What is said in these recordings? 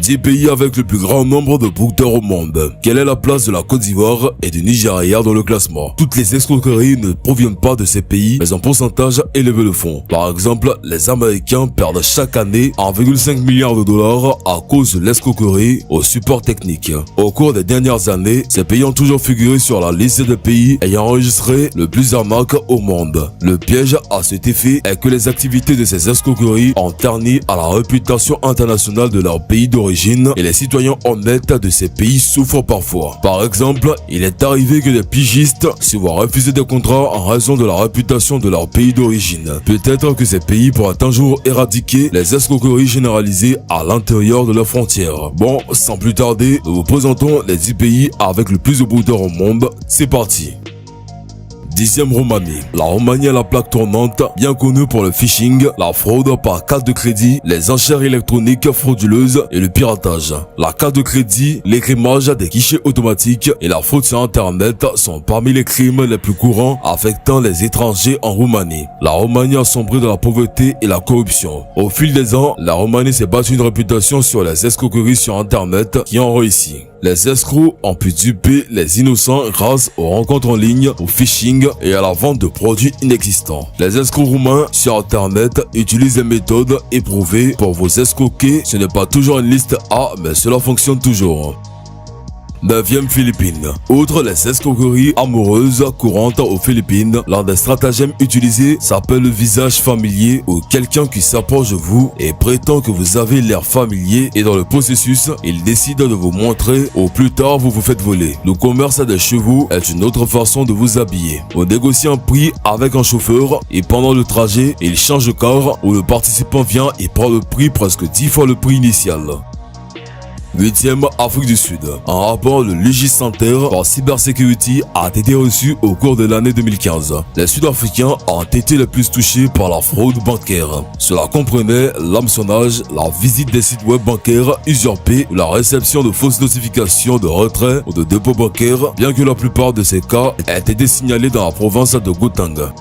10 pays avec le plus grand nombre de bouqueteurs au monde. Quelle est la place de la Côte d'Ivoire et du Nigeria dans le classement? Toutes les escroqueries ne proviennent pas de ces pays, mais un pourcentage élevé le font. Par exemple, les Américains perdent chaque année 1,5 milliard de dollars à cause de l'escroquerie au support technique. Au cours des dernières années, ces pays ont toujours figuré sur la liste des pays ayant enregistré le plus d'arnaques au monde. Le piège à cet effet est que les activités de ces escroqueries ont terni à la réputation internationale de leur pays d'origine et les citoyens honnêtes de ces pays souffrent parfois. Par exemple, il est arrivé que des pigistes se voient refuser des contrats en raison de la réputation de leur pays d'origine. Peut-être que ces pays pourraient un jour éradiquer les escroqueries généralisées à l'intérieur de leurs frontières. Bon, sans plus tarder, nous vous présentons les 10 pays avec le plus de bouqueteurs au monde. C'est parti. 10e Roumanie. La Roumanie est la plaque tournante, bien connue pour le phishing, la fraude par carte de crédit, les enchères électroniques frauduleuses et le piratage. La carte de crédit, l'écrémage des guichets automatiques et la fraude sur Internet sont parmi les crimes les plus courants affectant les étrangers en Roumanie. La Roumanie a sombré dans la pauvreté et la corruption. Au fil des ans, la Roumanie s'est bâtie une réputation sur les escroqueries sur Internet qui ont réussi. Les escrocs ont pu duper les innocents grâce aux rencontres en ligne, au phishing et à la vente de produits inexistants. Les escrocs roumains sur Internet utilisent des méthodes éprouvées pour vous escroquer. Ce n'est pas toujours une liste A, mais cela fonctionne toujours. 9e Philippines. Outre les escroqueries amoureuses courantes aux Philippines, l'un des stratagèmes utilisés s'appelle le visage familier ou quelqu'un qui s'approche de vous et prétend que vous avez l'air familier et dans le processus, il décide de vous montrer ou plus tard vous vous faites voler. Le commerce des chevaux est une autre façon de vous habiller. On négocie un prix avec un chauffeur et pendant le trajet, il change de car où le participant vient et prend le prix presque 10 fois le prix initial. 8e Afrique du Sud. Un rapport de Legicenter par Cybersecurity a été reçu au cours de l'année 2015. Les Sud-Africains ont été les plus touchés par la fraude bancaire. Cela comprenait l'hameçonnage, la visite des sites web bancaires usurpés ou la réception de fausses notifications de retrait ou de dépôt bancaire, bien que la plupart de ces cas aient été signalés dans la province de Gauteng.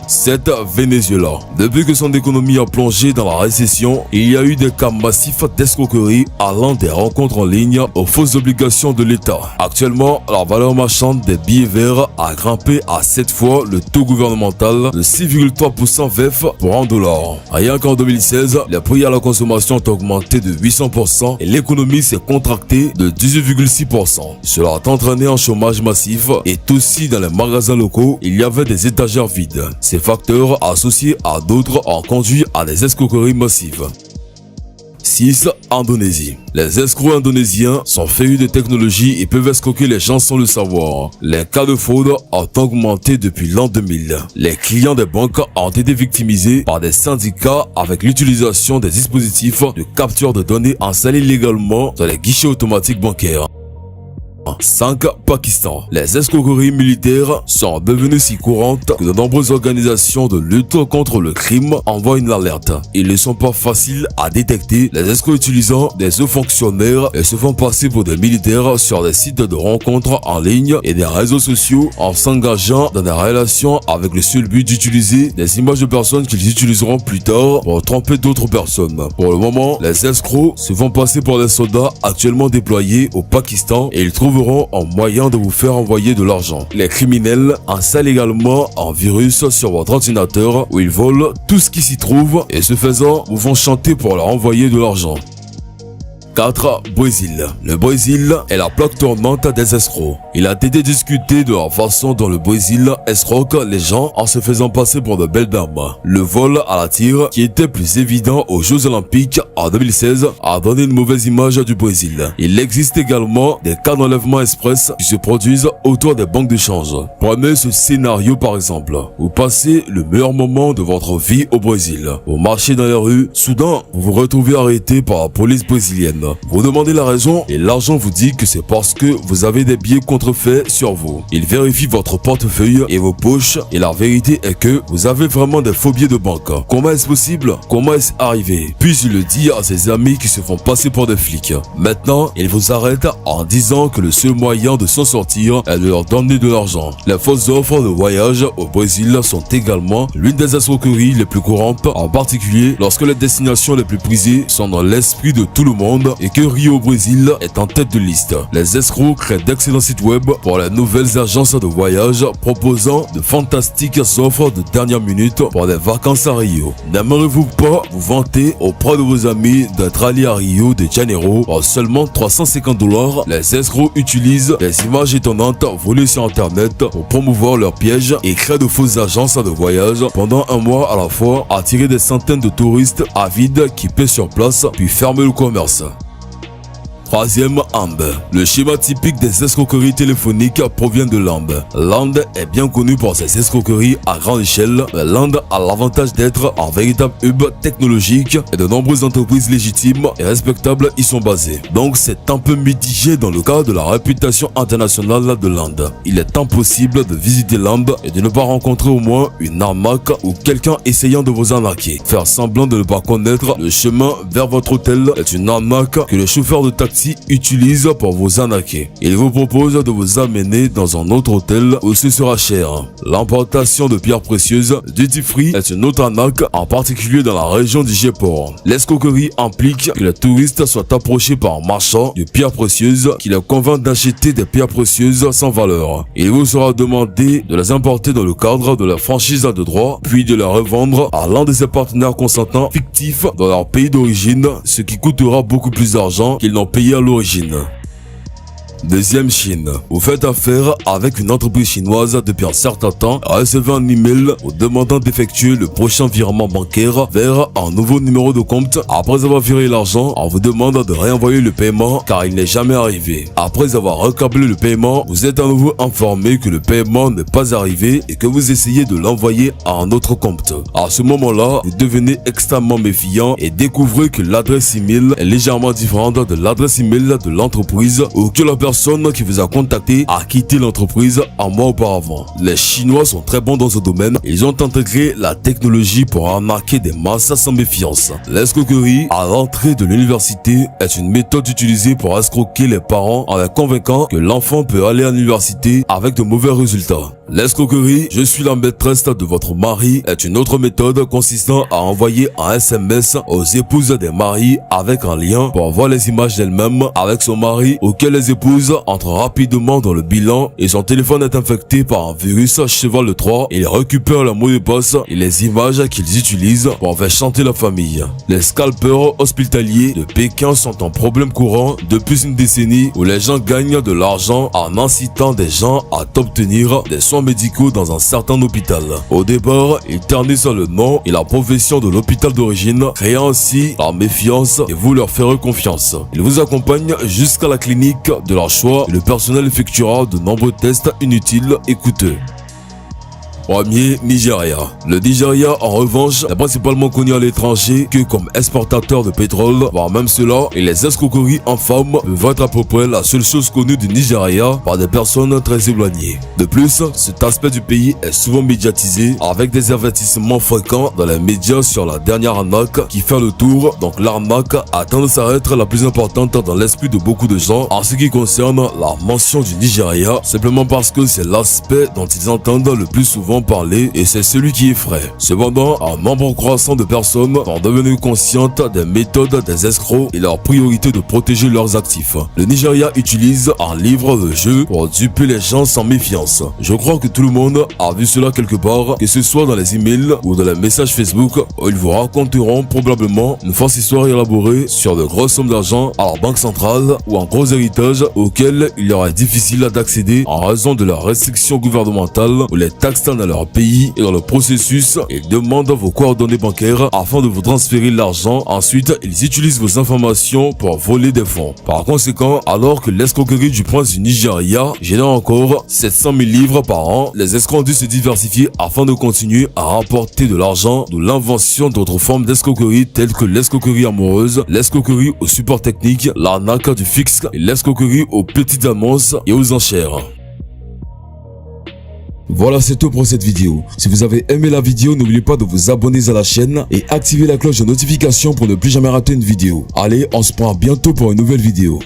7. Venezuela. Depuis que son économie a plongé dans la récession, il y a eu des cas massifs d'escroquerie allant des rencontres en ligne aux fausses obligations de l'État. Actuellement, la valeur marchande des billets verts a grimpé à 7 fois le taux gouvernemental de 6,3% VEF pour $1. Rien qu'en 2016, les prix à la consommation ont augmenté de 800% et l'économie s'est contractée de 18,6%. Cela a entraîné un chômage massif et aussi dans les magasins locaux, il y avait des étagères vides. Ces facteurs associés à d'autres ont conduit à des escroqueries massives. 6. Indonésie. Les escrocs indonésiens sont férus de technologie et peuvent escroquer les gens sans le savoir. Les cas de fraude ont augmenté depuis l'an 2000. Les clients des banques ont été victimisés par des syndicats avec l'utilisation des dispositifs de capture de données installés légalement dans les guichets automatiques bancaires. 5. Pakistan. Les escroqueries militaires sont devenues si courantes que de nombreuses organisations de lutte contre le crime envoient une alerte. Ils ne sont pas faciles à détecter, les escrocs utilisant des hauts fonctionnaires et se font passer pour des militaires sur des sites de rencontres en ligne et des réseaux sociaux en s'engageant dans des relations avec le seul but d'utiliser des images de personnes qu'ils utiliseront plus tard pour tromper d'autres personnes. Pour le moment, les escrocs se font passer pour des soldats actuellement déployés au Pakistan et ils trouveront un moyen de vous faire envoyer de l'argent. Les criminels installent également un virus sur votre ordinateur où ils volent tout ce qui s'y trouve et ce faisant, vous font chanter pour leur envoyer de l'argent. 4. Brésil. Le Brésil est la plaque tournante des escrocs. Il a été discuté de la façon dont le Brésil escroque les gens en se faisant passer pour de belles dames. Le vol à la tire, qui était plus évident aux Jeux Olympiques en 2016, a donné une mauvaise image du Brésil. Il existe également des cas d'enlèvement express qui se produisent autour des banques de change. Prenez ce scénario par exemple. Vous passez le meilleur moment de votre vie au Brésil. Vous marchez dans les rues, soudain vous vous retrouvez arrêté par la police brésilienne. Vous demandez la raison et l'argent vous dit que c'est parce que vous avez des billets contrefaits sur vous. Il vérifie votre portefeuille et vos poches et la vérité est que vous avez vraiment des faux billets de banque. Comment est-ce possible? Comment est-ce arrivé? Puis il le dit à ses amis qui se font passer pour des flics. Maintenant, il vous arrête en disant que le seul moyen de s'en sortir est de leur donner de l'argent. Les fausses offres de voyage au Brésil sont également l'une des escroqueries les plus courantes, en particulier lorsque les destinations les plus prisées sont dans l'esprit de tout le monde et que Rio Brésil est en tête de liste. Les escrocs créent d'excellents sites web pour les nouvelles agences de voyage proposant de fantastiques offres de dernière minute pour des vacances à Rio. N'aimerez-vous pas vous vanter auprès de vos amis d'être allé à Rio de Janeiro pour seulement 350 $? Les escrocs utilisent des images étonnantes volées sur internet pour promouvoir leurs pièges et créent de fausses agences de voyage pendant un mois à la fois, attirer des centaines de touristes avides qui paient sur place puis fermer le commerce. Troisième, Ande. Le schéma typique des escroqueries téléphoniques provient de l'Inde. L'Inde est bien connue pour ses escroqueries à grande échelle, mais l'Inde a l'avantage d'être un véritable hub technologique et de nombreuses entreprises légitimes et respectables y sont basées. Donc c'est un peu mitigé dans le cas de la réputation internationale de l'Inde. Il est impossible de visiter l'Inde et de ne pas rencontrer au moins une arnaque ou quelqu'un essayant de vous arnaquer. Faire semblant de ne pas connaître le chemin vers votre hôtel est une arnaque que le chauffeur de taxi utilise pour vous arnaquer. Il vous propose de vous amener dans un autre hôtel où ce sera cher. L'importation de pierres précieuses duty free est une autre arnaque, en particulier dans la région du Jaipur. L'escroquerie implique que les touristes soient approchés par un marchand de pierres précieuses qui les convainc d'acheter des pierres précieuses sans valeur. Il vous sera demandé de les importer dans le cadre de la franchise de droit, puis de les revendre à l'un de ses partenaires consentants fictifs dans leur pays d'origine, ce qui coûtera beaucoup plus d'argent qu'ils n'ont payé à l'origine. Deuxième, Chine. Vous faites affaire avec une entreprise chinoise depuis un certain temps, recevez un email vous demandant d'effectuer le prochain virement bancaire vers un nouveau numéro de compte. Après avoir viré l'argent, on vous demande de réenvoyer le paiement car il n'est jamais arrivé. Après avoir recablé le paiement, vous êtes à nouveau informé que le paiement n'est pas arrivé et que vous essayez de l'envoyer à un autre compte. À ce moment-là, vous devenez extrêmement méfiant et découvrez que l'adresse email est légèrement différente de l'adresse email de l'entreprise ou que la personne qui vous a contacté a quitté l'entreprise un mois auparavant. Les Chinois sont très bons dans ce domaine. Ils ont intégré la technologie pour arnaquer des masses sans méfiance. L'escroquerie à l'entrée de l'université est une méthode utilisée pour escroquer les parents en les convainquant que l'enfant peut aller à l'université avec de mauvais résultats. L'escroquerie, je suis la maîtresse de votre mari, est une autre méthode consistant à envoyer un SMS aux épouses des maris avec un lien pour voir les images d'elles-mêmes avec son mari, auquel les épouses entrent rapidement dans le bilan et son téléphone est infecté par un virus cheval 3. Ils récupèrent le mot de passe et les images qu'ils utilisent pour faire chanter la famille. Les scalpers hospitaliers de Pékin sont un problème courant depuis une décennie où les gens gagnent de l'argent en incitant des gens à obtenir des soins médicaux dans un certain hôpital. Au départ, ils ternissent le nom et la profession de l'hôpital d'origine, créant ainsi la méfiance et vous leur ferez confiance. Ils vous accompagnent jusqu'à la clinique de leur choix et le personnel effectuera de nombreux tests inutiles et coûteux. Premier, Nigeria. Le Nigeria, en revanche, est principalement connu à l'étranger que comme exportateur de pétrole, voire même cela, et les escroqueries infâmes peuvent être à peu près la seule chose connue du Nigeria par des personnes très éloignées. De plus, cet aspect du pays est souvent médiatisé avec des avertissements fréquents dans les médias sur la dernière arnaque qui fait le tour, donc l'arnaque a tendance à être la plus importante dans l'esprit de beaucoup de gens en ce qui concerne la mention du Nigeria, simplement parce que c'est l'aspect dont ils entendent le plus souvent parler et c'est celui qui effraie. Cependant, un nombre croissant de personnes sont devenues conscientes des méthodes des escrocs et leur priorité de protéger leurs actifs. Le Nigeria utilise un livre de jeu pour duper les gens sans méfiance. Je crois que tout le monde a vu cela quelque part, que ce soit dans les emails ou dans les messages Facebook où ils vous raconteront probablement une fausse histoire élaborée sur de grosses sommes d'argent à la banque centrale ou un gros héritage auquel il leur est difficile d'accéder en raison de leurs restrictions gouvernementales ou les taxes dans leur pays et dans le processus, ils demandent vos coordonnées bancaires afin de vous transférer l'argent. Ensuite, ils utilisent vos informations pour voler des fonds. Par conséquent, alors que l'escroquerie du prince du Nigeria génère encore 700 000 livres par an, les escrocs ont dû se diversifier afin de continuer à rapporter de l'argent, d'où l'invention d'autres formes d'escroquerie telles que l'escroquerie amoureuse, l'escroquerie au support technique, l'arnaque du fixe et l'escroquerie aux petites annonces et aux enchères. Voilà, c'est tout pour cette vidéo. Si vous avez aimé la vidéo, n'oubliez pas de vous abonner à la chaîne et activer la cloche de notification pour ne plus jamais rater une vidéo. Allez, on se prend bientôt pour une nouvelle vidéo.